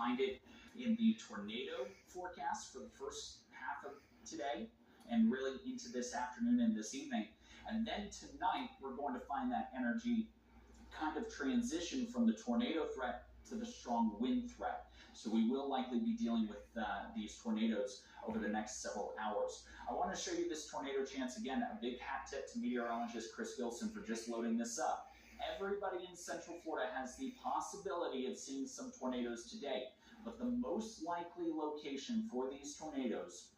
find it in the tornado forecast for the first half of today and really into this afternoon and this evening. And then tonight, we're going to find that energy kind of transition from the tornado threat to the strong wind threat. So we will likely be dealing with these tornadoes over the next several hours. I want to show you this tornado chance again. A big hat tip to meteorologist Chris Gilson for just loading this up. Everybody in Central Florida has the possibility of seeing some tornadoes today, but the most likely location for these tornadoes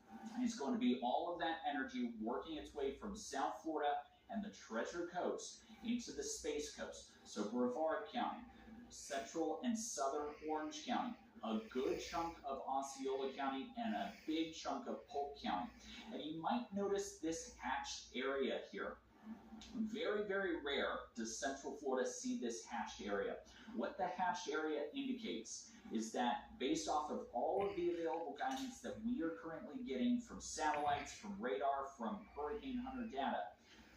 is going to be all of that energy working its way from South Florida and the Treasure Coast into the Space Coast. So Brevard County, Central and Southern Orange County, a good chunk of Osceola County, and a big chunk of Polk County. And you might notice this hatched area here. Very, very rare does Central Florida see this hatched area. What the hatched area indicates is that based off of all of the available guidance that we are currently getting from satellites, from radar, from Hurricane Hunter data,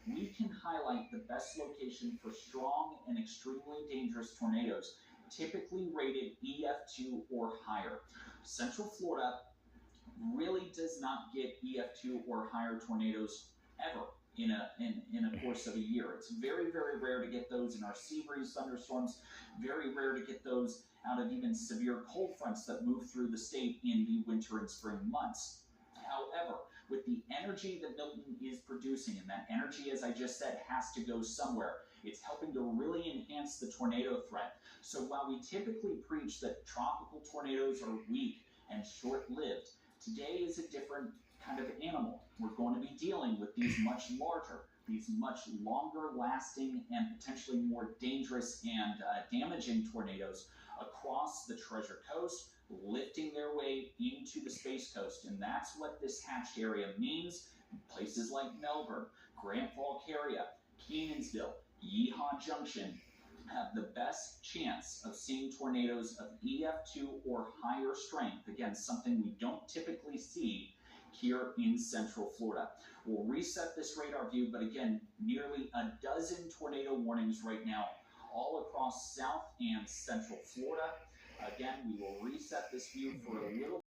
we can highlight the best location for strong and extremely dangerous tornadoes, typically rated EF2 or higher. Central Florida really does not get EF2 or higher tornadoes ever in a course of a year. It's very, very rare to get those in our sea breeze thunderstorms, very rare to get those out of even severe cold fronts that move through the state in the winter and spring months. However, with the energy that Milton is producing, and that energy, as I just said, has to go somewhere, it's helping to really enhance the tornado threat. So while we typically preach that tropical tornadoes are weak and short-lived, today is a different kind of animal. We're going to be dealing with these much larger, these much longer lasting and potentially more dangerous and damaging tornadoes across the Treasure Coast, lifting their way into the Space Coast. And that's what this hatched area means. Places like Melbourne, Grant Falk area, Kenansville, Yeehaw Junction have the best chance of seeing tornadoes of EF2 or higher strength. Again, something we don't typically see here in Central Florida. We'll reset this radar view, but again, nearly a dozen tornado warnings right now all across South and Central Florida. Again, we will reset this view for a little